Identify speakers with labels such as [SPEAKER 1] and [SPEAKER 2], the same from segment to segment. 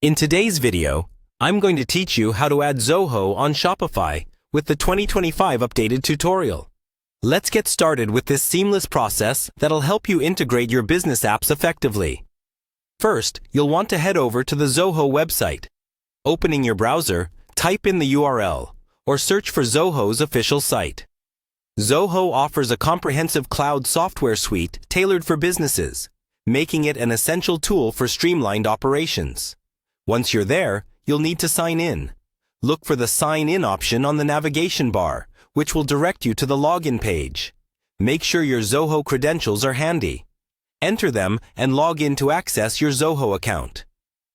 [SPEAKER 1] In today's video, I'm going to teach you how to add Zoho on Shopify with the 2025 updated tutorial. Let's get started with this seamless process that'll help you integrate your business apps effectively. First, you'll want to head over to the Zoho website. Opening your browser, type in the URL or search for Zoho's official site. Zoho offers a comprehensive cloud software suite tailored for businesses, making it an essential tool for streamlined operations. Once you're there, you'll need to sign in. Look for the Sign In option on the navigation bar, which will direct you to the login page. Make sure your Zoho credentials are handy. Enter them and log in to access your Zoho account.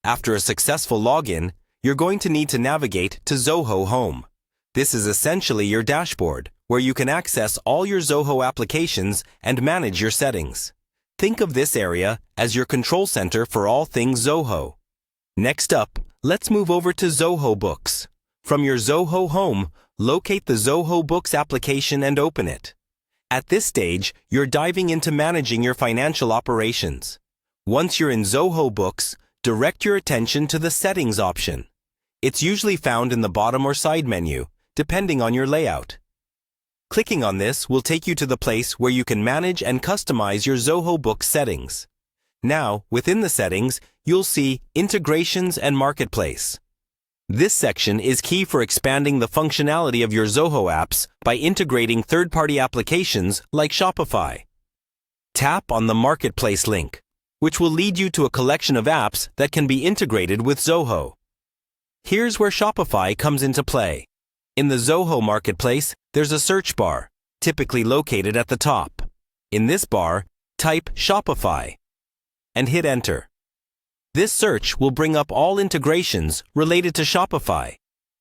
[SPEAKER 1] After a successful login, you're going to need to navigate to Zoho Home. This is essentially your dashboard, where you can access all your Zoho applications and manage your settings. Think of this area as your control center for all things Zoho. Next up, let's move over to Zoho Books. From your Zoho Home, locate the Zoho Books application and open it. At this stage, you're diving into managing your financial operations. Once you're in Zoho Books, direct your attention to the Settings option. It's usually found in the bottom or side menu, depending on your layout. Clicking on this will take you to the place where you can manage and customize your Zoho Books settings. Now, within the settings, you'll see Integrations and Marketplace. This section is key for expanding the functionality of your Zoho apps by integrating third-party applications like Shopify. Tap on the Marketplace link, which will lead you to a collection of apps that can be integrated with Zoho. Here's where Shopify comes into play. In the Zoho Marketplace, there's a search bar, typically located at the top. In this bar, type Shopify and hit Enter. This search will bring up all integrations related to Shopify,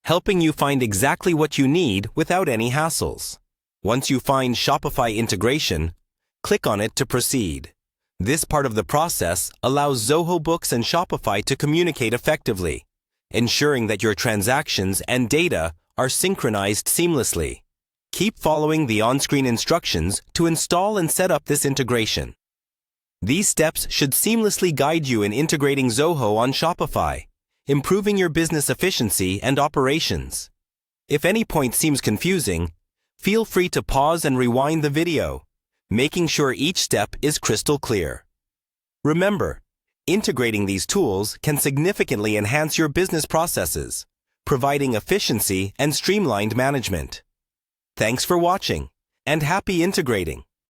[SPEAKER 1] helping you find exactly what you need without any hassles. Once you find Shopify integration, click on it to proceed. This part of the process allows Zoho Books and Shopify to communicate effectively, ensuring that your transactions and data are synchronized seamlessly. Keep following the on-screen instructions to install and set up this integration. These steps should seamlessly guide you in integrating Zoho on Shopify, improving your business efficiency and operations. If any point seems confusing, feel free to pause and rewind the video, making sure each step is crystal clear. Remember, integrating these tools can significantly enhance your business processes, providing efficiency and streamlined management. Thanks for watching, and happy integrating!